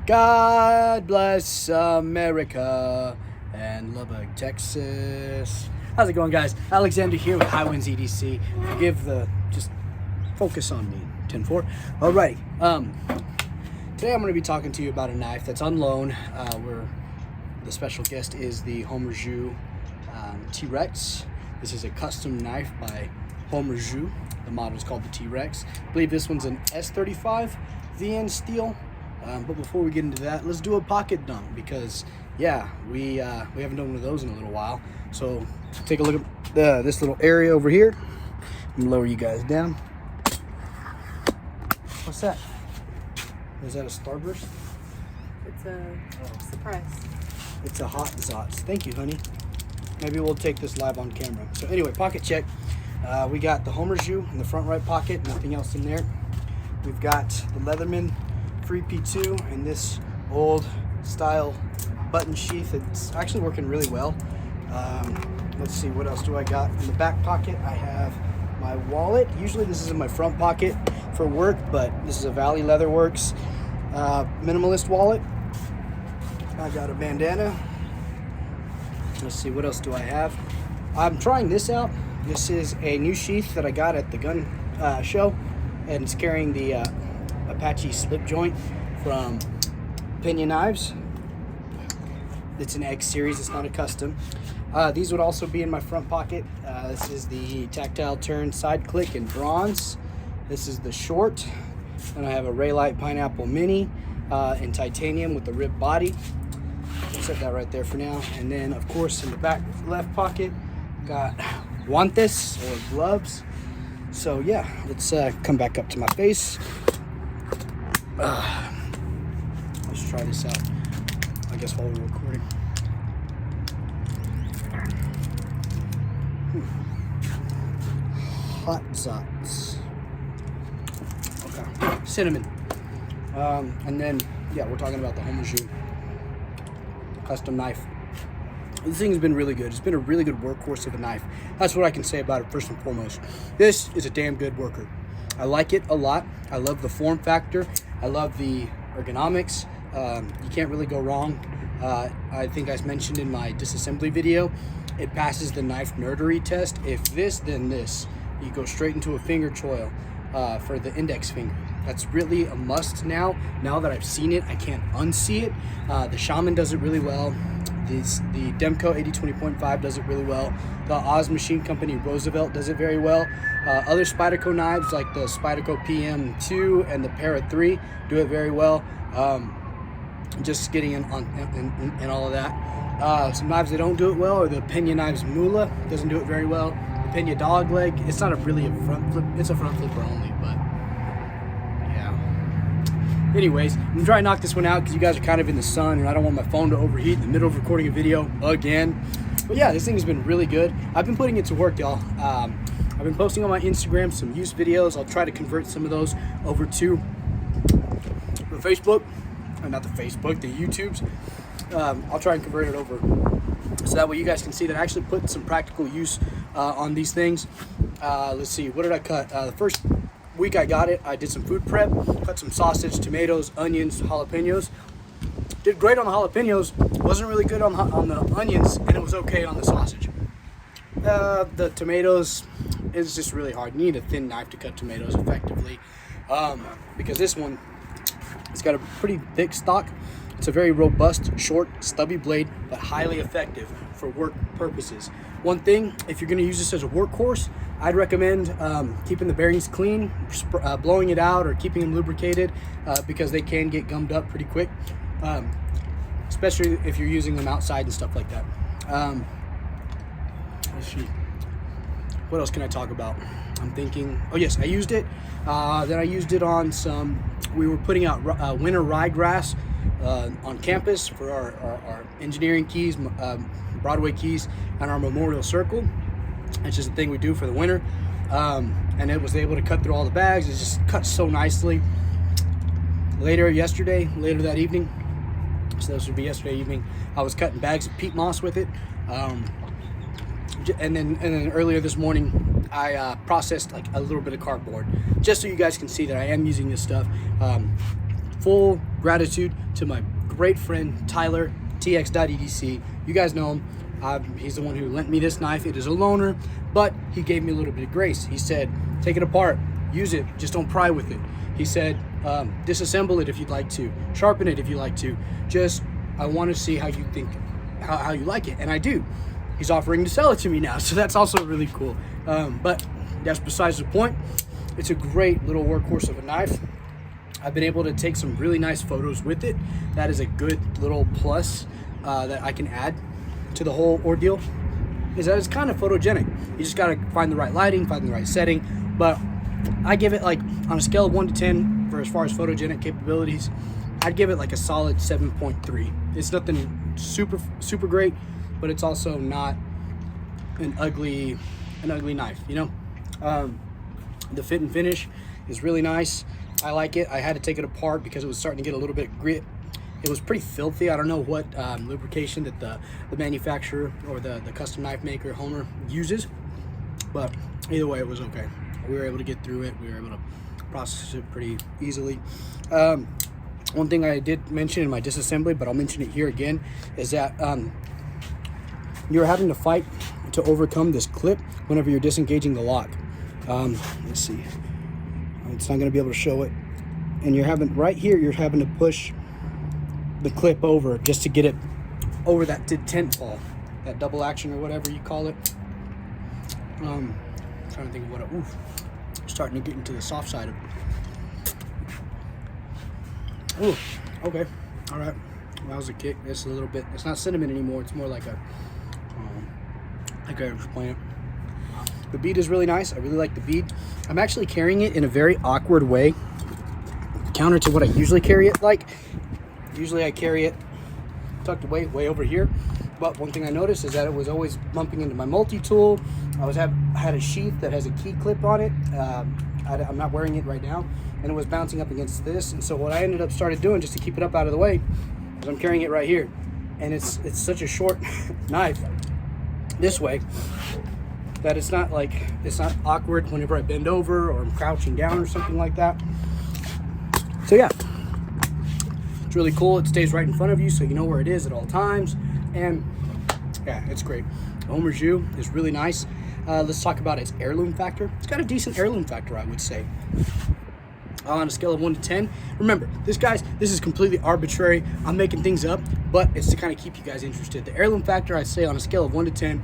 God bless America and Lubbock, Texas. How's it going, guys? Alexander here with Highwinds EDC. Forgive the, just focus on me, 10-4. Alrighty, today I'm going to be talking to you about a knife that's on loan, where the special guest is the Homer Zhu T-Rex. This is a custom knife by Homer Zhu. The model is called the T-Rex. I believe this one's an S35 VN steel. But before we get into that, let's do a pocket dump because, yeah, we haven't done one of those in a little while. So take a look at this little area over here. I'm gonna lower you guys down. What's that? Is that a Starburst? It's a surprise. It's a Hot Zots. Thank you, honey. Maybe we'll take this live on camera. So anyway, pocket check. We got the Homer Zhu in the front right pocket, nothing else in there. We've got the Leatherman Free P2 and this old style button sheath. It's actually working really well. Let's see, what else do I got? In the back pocket, I have my wallet. Usually this is in my front pocket for work, but this is a Valley Leatherworks minimalist wallet. I got a bandana. Let's see, what else do I have? I'm trying this out. This is a new sheath that I got at the gun show, and it's carrying the Apache slip joint from Pinion Knives. It's an X series, it's not a custom. These would also be in my front pocket. This is the tactile turn side click in bronze. This is the short, and I have a Raylight Pineapple Mini in titanium with the rib body. I'll set that right there for now. And then, of course, in the back left pocket, got guantes or gloves. So yeah, let's come back up to my face. Let's try this out, I guess, while we're recording. Hot Zots. Okay, cinnamon. And then, yeah, we're talking about the Homer Zhu custom knife. This thing's been really good. It's been a really good workhorse of a knife. That's what I can say about it first and foremost. This is a damn good worker. I like it a lot. I love the form factor. I love the ergonomics. You can't really go wrong. I think I mentioned in my disassembly video, it passes the knife nerdery test. If this, then this. You go straight into a finger choil for the index finger. That's really a must now. Now that I've seen it, I can't unsee it. The Shaman does it really well. The Demco 8020.5 does it really well. The Oz Machine Company Roosevelt does it very well. Other Spyderco knives like the Spyderco PM2 and the Para 3 do it very well. Just getting in all of that. Some knives that don't do it well are the Pinion Knives Mula. Doesn't do it very well. The Pinion Dog Leg. It's not really a front flip. It's a front flipper only, but yeah. Anyways, I'm gonna try and knock this one out because you guys are kind of in the sun and I don't want my phone to overheat in the middle of recording a video again. But yeah, this thing has been really good. I've been putting it to work, y'all. I've been posting on my Instagram some used videos. I'll try to convert some of those over to the Facebook, not the Facebook, the YouTubes. I'll try and convert it over so that way you guys can see that I actually put some practical use on these things. Let's see, what did I cut? The first week I got it, I did some food prep, cut some sausage, tomatoes, onions, jalapenos. Did great on the jalapenos, wasn't really good on the onions, and it was okay on the sausage. The tomatoes is just really hard. You need a thin knife to cut tomatoes effectively, because this one, it's got a pretty thick stock. It's a very robust, short, stubby blade, but highly effective for work purposes. One thing, if you're going to use this as a workhorse, I'd recommend keeping the bearings clean, blowing it out, or keeping them lubricated because they can get gummed up pretty quick, especially if you're using them outside and stuff like that. Let's see. What else can I talk about? I'm thinking, oh yes, I used it. Then I used it on some, we were putting out winter ryegrass on campus for our engineering keys, Broadway keys, and our memorial circle. It's just a thing we do for the winter. And it was able to cut through all the bags. It just cut so nicely. Later that evening, so this would be yesterday evening, I was cutting bags of peat moss with it. And then earlier this morning, I processed like a little bit of cardboard, just so you guys can see that I am using this stuff. full gratitude to my great friend Tyler, TX.EDC. You guys know him. He's the one who lent me this knife. It is a loaner, but he gave me a little bit of grace. He said, take it apart, use it, just don't pry with it. He said, disassemble it if you'd like to, sharpen it if you like to. Just, I want to see how you think, how you like it, and I do. He's offering to sell it to me now, so that's also really cool. But that's besides the point. It's a great little workhorse of a knife. I've been able to take some really nice photos with it. That is a good little plus that I can add to the whole ordeal, is that it's kind of photogenic. You just gotta find the right lighting, find the right setting. But I give it, like, on a scale of 1 to 10 for as far as photogenic capabilities, I'd give it like a solid 7.3. It's nothing super great, but it's also not an ugly knife, you know. The fit and finish is really nice. I like it. I had to take it apart because it was starting to get a little bit grit. It was pretty filthy. I don't know what lubrication that the manufacturer or the custom knife maker, Homer, uses, but either way, it was okay. We were able to get through it. We were able to process it pretty easily. One thing I did mention in my disassembly, but I'll mention it here again, is that you're having to fight to overcome this clip whenever you're disengaging the lock. Let's see. It's not going to be able to show it. And you're having, right here, you're having to push the clip over just to get it over that tent ball, that double action or whatever you call it. I'm trying to think of what it, oof, starting to get into the soft side of it. Ooh, okay, all right, that was a kick. It's a little bit, it's not cinnamon anymore, it's more like a plant. The bead is really nice. I really like the bead. I'm actually carrying it in a very awkward way, counter to what I usually carry it like. Usually I carry it tucked away, way over here. But one thing I noticed is that it was always bumping into my multi-tool. I had a sheath that has a key clip on it. I'm not wearing it right now. And it was bouncing up against this. And so what I ended up started doing, just to keep it up out of the way, is I'm carrying it right here. And it's such a short knife this way that it's not awkward whenever I bend over or I'm crouching down or something like that. So yeah. It's really cool. It stays right in front of you, so you know where it is at all times. And yeah, it's great. The Homer Jus is really nice. Let's talk about its heirloom factor. It's got a decent heirloom factor, I would say. On a scale of 1 to 10. Remember, this is completely arbitrary. I'm making things up, but it's to kind of keep you guys interested. The heirloom factor, I'd say on a scale of 1 to 10,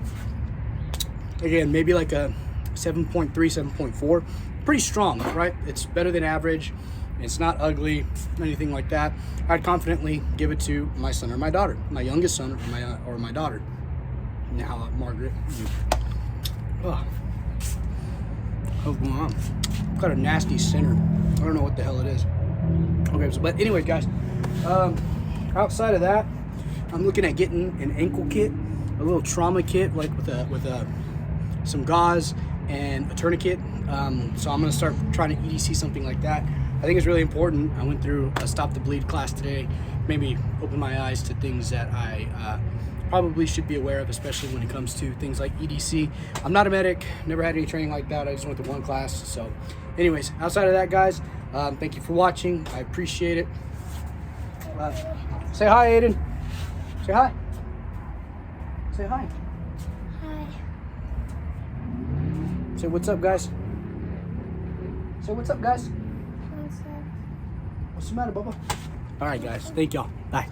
again, maybe like a 7.3, 7.4. Pretty strong, right? It's better than average. It's not ugly, anything like that. I'd confidently give it to my son or my daughter, my youngest son or my daughter. Now, Margaret. Oh, what's going on? Got a nasty center. I don't know what the hell it is. Okay, so, but anyway, guys, outside of that, I'm looking at getting an ankle kit, a little trauma kit, like with some gauze and a tourniquet. So I'm gonna start trying to EDC something like that. I think it's really important. I went through a Stop the Bleed class today, maybe open my eyes to things that I probably should be aware of, especially when it comes to things like EDC. I'm not a medic, never had any training like that. I just went to one class. So anyways, outside of that, guys, thank you for watching. I appreciate it. Say hi, Aiden. Say hi. Say hi. Hi. Say what's up, guys. Say what's up, guys. What's up? What's the matter, Bubba? All right, guys. Thank y'all. Bye.